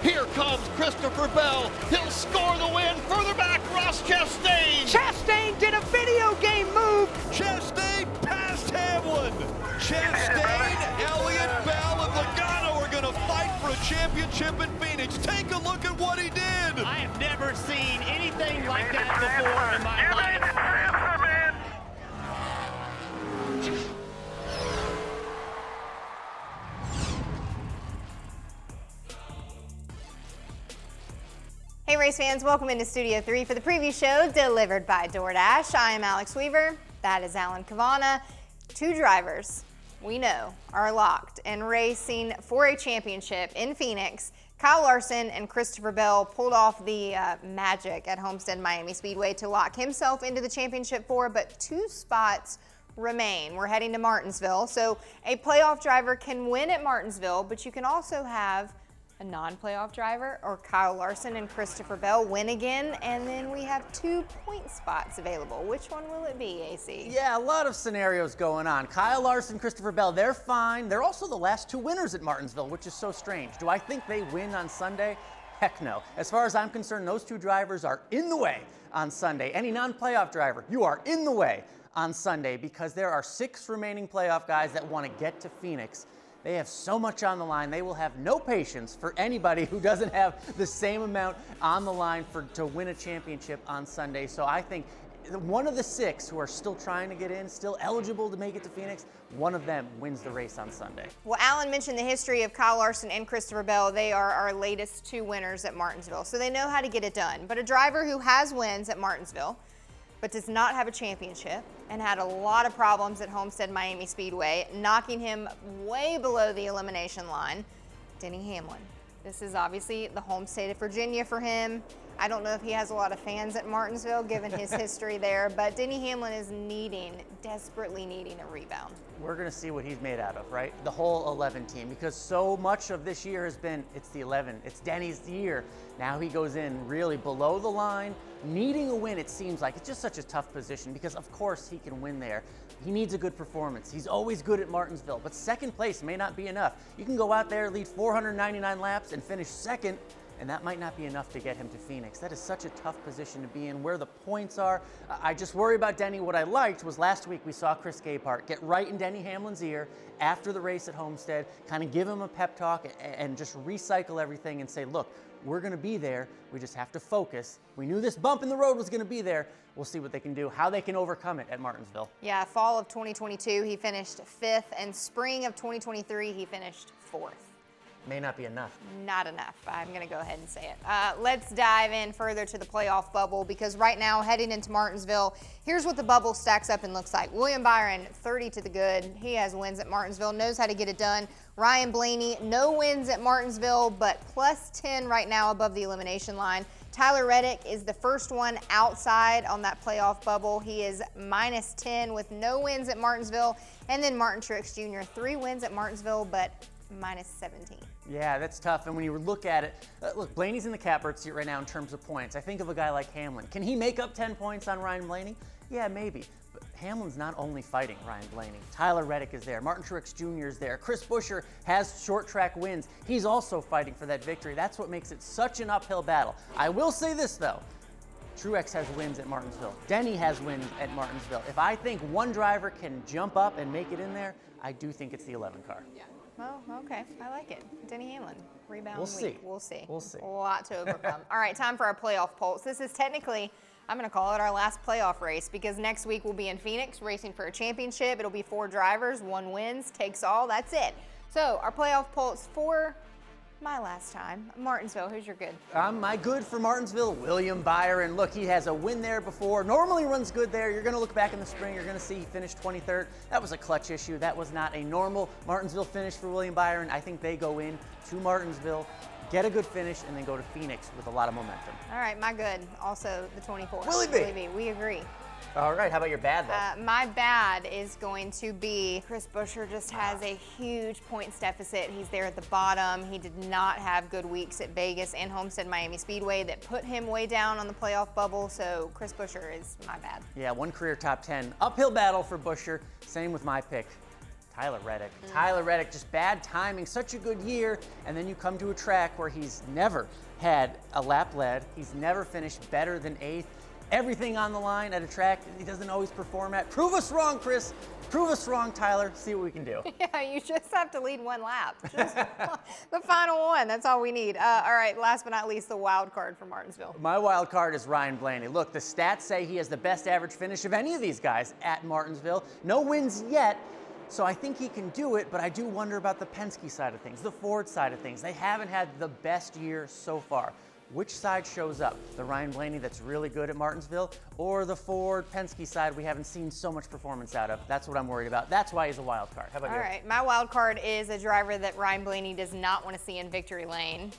Here comes Christopher Bell. He'll score the win. Further back, Ross Chastain. Chastain did a video game move. Chastain passed Hamlin. Chastain, Elliott, Bell, and Logano are going to fight for a championship in Phoenix. Take a look at what he did. I have never seen anything like that before in my life. Hey race fans, welcome into Studio 3 for the preview show delivered by DoorDash. I am Alex Weaver, that is Alan Cavana. Two drivers we know are locked and racing for a championship in Phoenix. Kyle Larson and Christopher Bell pulled off the magic at Homestead Miami Speedway to lock himself into the championship four, but two spots remain. We're heading to Martinsville, so a playoff driver can win at Martinsville, but you can also have a non-playoff driver or Kyle Larson and Christopher Bell win again, and then we have 2 point spots available. Which one will it be, AC? Yeah, a lot of scenarios going on. Kyle Larson, Christopher Bell, they're fine. They're also the last two winners at Martinsville, which is so strange. Do I think they win on Sunday? Heck no. As far as I'm concerned, those two drivers are in the way on Sunday. Any non-playoff driver, you are in the way on Sunday because there are 6 remaining playoff guys that want to get to Phoenix. They have so much on the line. They will have no patience for anybody who doesn't have the same amount on the line to win a championship on Sunday. So I think one of the 6 who are still trying to get in, still eligible to make it to Phoenix, one of them wins the race on Sunday. Well, Alan mentioned the history of Kyle Larson and Christopher Bell. They are our latest 2 winners at Martinsville, so they know how to get it done. But a driver who has wins at Martinsville but does not have a championship and had a lot of problems at Homestead Miami Speedway, knocking him way below the elimination line, Denny Hamlin. This is obviously the home state of Virginia for him. I don't know if he has a lot of fans at Martinsville given his history there, but Denny Hamlin is desperately needing a rebound. We're going to see what he's made out of, right? The whole 11 team, because so much of this year has been, it's the 11, it's Denny's year. Now he goes in really below the line, needing a win, it seems like. It's just such a tough position because, of course, he can win there. He needs a good performance. He's always good at Martinsville, but second place may not be enough. You can go out there, lead 499 laps, and finish second, and that might not be enough to get him to Phoenix. That is such a tough position to be in, where the points are. I just worry about Denny. What I liked was last week we saw Chris Gabehart get right in Denny Hamlin's ear after the race at Homestead, kind of give him a pep talk and just recycle everything and say, look, we're going to be there. We just have to focus. We knew this bump in the road was going to be there. We'll see what they can do, how they can overcome it at Martinsville. Yeah, fall of 2022, he finished 5th, and spring of 2023, he finished 4th. May not be enough. Not enough. I'm going to go ahead and say it. Let's dive in further to the playoff bubble because right now, heading into Martinsville, here's what the bubble stacks up and looks like. William Byron, 30 to the good. He has wins at Martinsville, knows how to get it done. Ryan Blaney, no wins at Martinsville, but plus 10 right now above the elimination line. Tyler Reddick is the first one outside on that playoff bubble. He is minus 10 with no wins at Martinsville. And then Martin Truex Jr., 3 wins at Martinsville, but minus 17. Yeah, that's tough. And when you look at it, look, Blaney's in the catbird seat right now in terms of points. I think of a guy like Hamlin. Can he make up 10 points on Ryan Blaney? Yeah, maybe. But Hamlin's not only fighting Ryan Blaney. Tyler Reddick is there. Martin Truex Jr. is there. Chris Buescher has short track wins. He's also fighting for that victory. That's what makes it such an uphill battle. I will say this, though. Truex has wins at Martinsville. Denny has wins at Martinsville. If I think one driver can jump up and make it in there, I do think it's the 11 car. Yeah. Well, okay. I like it. Denny Hamlin, rebound We'll week. see. We'll see. We'll see. A lot to overcome. All right, time for our playoff pulse. This is technically, I'm going to call it our last playoff race because next week we'll be in Phoenix racing for a championship. It'll be 4 drivers, 1 wins, takes all. That's it. So our playoff pulse for my last time, Martinsville. Who's your good? My good for Martinsville, William Byron. Look, he has a win there before. Normally runs good there. You're going to look back in the spring. You're going to see he finished 23rd. That was a clutch issue. That was not a normal Martinsville finish for William Byron. I think they go in to Martinsville, get a good finish, and then go to Phoenix with a lot of momentum. All right, my good. Also the 24th. Willie B. We agree. All right, how about your bad, though? My bad is going to be Chris Buescher just has a huge points deficit. He's there at the bottom. He did not have good weeks at Vegas and Homestead Miami Speedway that put him way down on the playoff bubble, so Chris Buescher is my bad. Yeah, one career top 10. Uphill battle for Buescher. Same with my pick. Tyler Reddick. Tyler Reddick, just bad timing, such a good year, and then you come to a track where he's never had a lap led. He's never finished better than 8th. Everything on the line at a track he doesn't always perform at. Prove us wrong, Chris. Prove us wrong, Tyler. See what we can do. Yeah, you just have to lead one lap. Just the final one. That's all we need. All right, last but not least, the wild card for Martinsville. My wild card is Ryan Blaney. Look, the stats say he has the best average finish of any of these guys at Martinsville. No wins yet, so I think he can do it, but I do wonder about the Penske side of things, the Ford side of things. They haven't had the best year so far. Which side shows up? The Ryan Blaney that's really good at Martinsville, or the Ford Penske side we haven't seen so much performance out of? That's what I'm worried about. That's why he's a wild card. How about you? All right, my wild card is a driver that Ryan Blaney does not want to see in victory lane.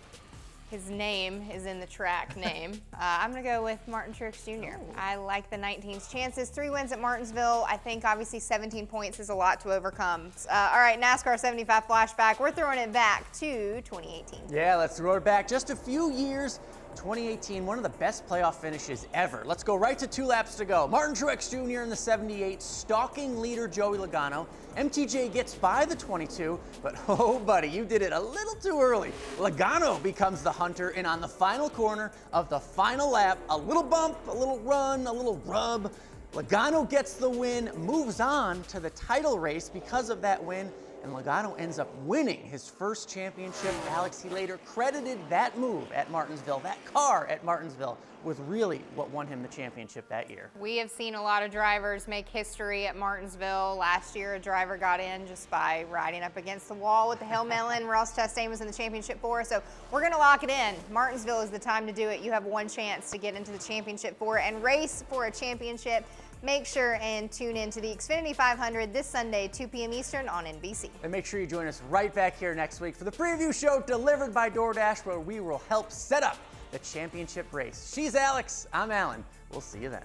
His name is in the track name. I'm going to go with Martin Truex Jr. I like the 19's chances. 3 wins at Martinsville. I think obviously 17 points is a lot to overcome. All right, NASCAR 75 flashback. We're throwing it back to 2018. Yeah, let's throw it back just a few years. 2018, one of the best playoff finishes ever. Let's go right to 2 laps to go. Martin Truex Jr. in the 78, stalking leader Joey Logano. MTJ gets by the 22, but oh, buddy, you did it a little too early. Logano becomes the hunter, and on the final corner of the final lap, a little bump, a little run, a little rub. Logano gets the win, moves on to the title race because of that win, and Logano ends up winning his first championship. Alex, he later credited that move at Martinsville, that car at Martinsville, with really what won him the championship that year. We have seen a lot of drivers make history at Martinsville. Last year, a driver got in just by riding up against the wall with the Hail Melon. Ross Chastain was in the championship for us, so we're going to lock it in. Martinsville is the time to do it. You have one chance to get into the championship for and race for a championship. Make sure and tune in to the Xfinity 500 this Sunday, 2 p.m. Eastern on NBC. And make sure you join us right back here next week for the preview show delivered by DoorDash, where we will help set up the championship race. She's Alex, I'm Alan. We'll see you then.